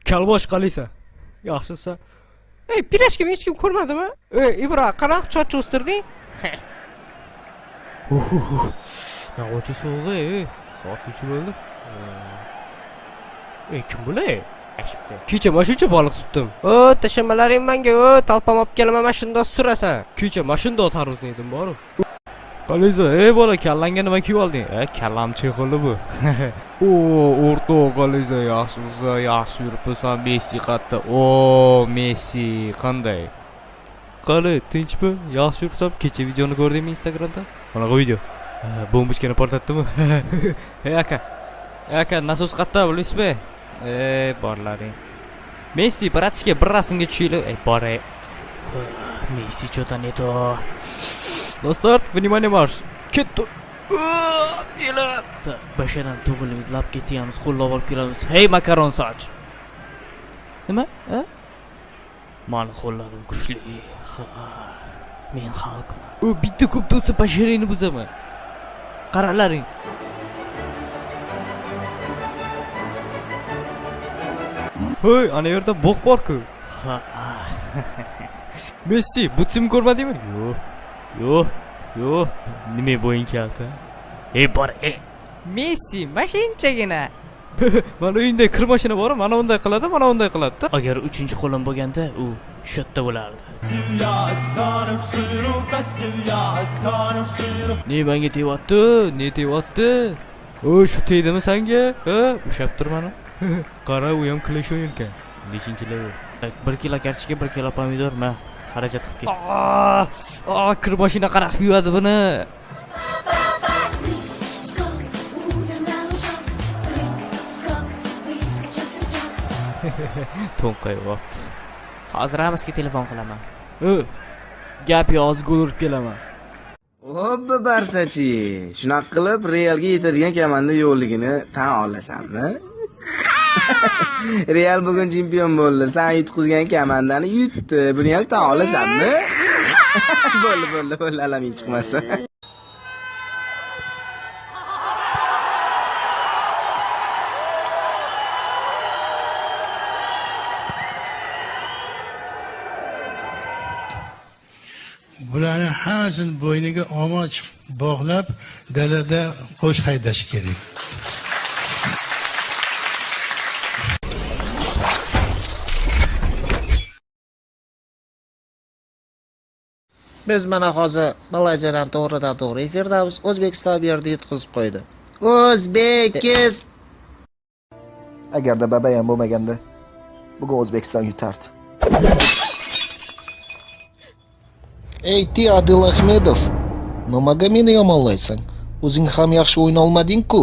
Kalbosh qalisa. Yaxshisi. Ey, pirashkami hech kim ko'rmadimi? Ey, Ibro, qanaqa choch o'stirding? Navochi so'g'i, soat necha bo'ldi? Ey, kim bular? Kecha mashuncha baliq tutdim. O, tashamalaring menga, talpam olib kelaman, mashinada surasan. Kecha mashinada tarvuz yedim boru. Qaliza, ey bola, kallangga nima kiyib olding? Kallam cheg'ili bu. O, o'rtoq Qaliza, yaxshimisiz? Yaxshi yuribsan, Messi qatta. O, Messi qanday? Qali, tinchmi? Yaxshi yuribsan? Kecha videoni ko'rdingmi Instagramda? Mana bu video. Bombochkani portlatdimi? Hey aka. Aka, nasos qatta, bilasizmi? Borlaring. Messi, bratishga bir rasmga tushinglar. Boray. Messi что-то не то. Do'stlar, vнимание marsh. Ketdi. Yelab. Basharan tug'ilimiz lab ketyapmiz, qo'llab olib kelamiz. Hey makaron soch. Nima? Mani qo'llarim kuchli. Men xalqman. U bitta ko'p tutsa basharangni buzaman. Qaralaring. Hoy, ana yerda bog' bor-ku. Messi, butsim ko'rmadingmi? Yo'q. Nima bo'ying kalta? Bor. Messi, mashinchagina. Mana uyingda kir mashina bor, mana unday qiladi, mana unday qiladi-da. Agar 3-qo'lim bo'lganda, u shu yerda bo'lardi. Ne menga teyapti? Ne teyapti? O, shu teydimi senga? Ushab tur mana. Qara, u ham klish o'yinkan. Nechinchilar u? 1 kilo karchika, 1 kilo pomidor, ma xarajat qilib ket. Kir mashina qaraq yuvadi buni. To'nqayapti. Hozir hamasiga telefon qilaman. Gap yozib urib kelaman. Hoppa Barsachi, shunaqa qilib Realga yetadigan komanda yo'qligini tan olasanmi? Real bugun chempion bo'ldi. Sen yutqizgan komandani yutdi. Buni ham tan olasanmi? Bo'ldi, alaming chiqmasa. Bularni hammasini bo'yniga omoch bog'lab, dalada qo'sh haydash kerak. Biz mana hozir Malayziyadan to'g'ridan-to'g'ri efirdamiz. O'zbekiston bu yerda yutqizib qo'ydi. O'zbekiz. Agarda baba ham bo'lmaganda, bugun O'zbekiston yutardi. Ey, Adil Ahmedov, nimaga meni yomonlaysan? O'zing ham yaxshi o'yna olmading-ku.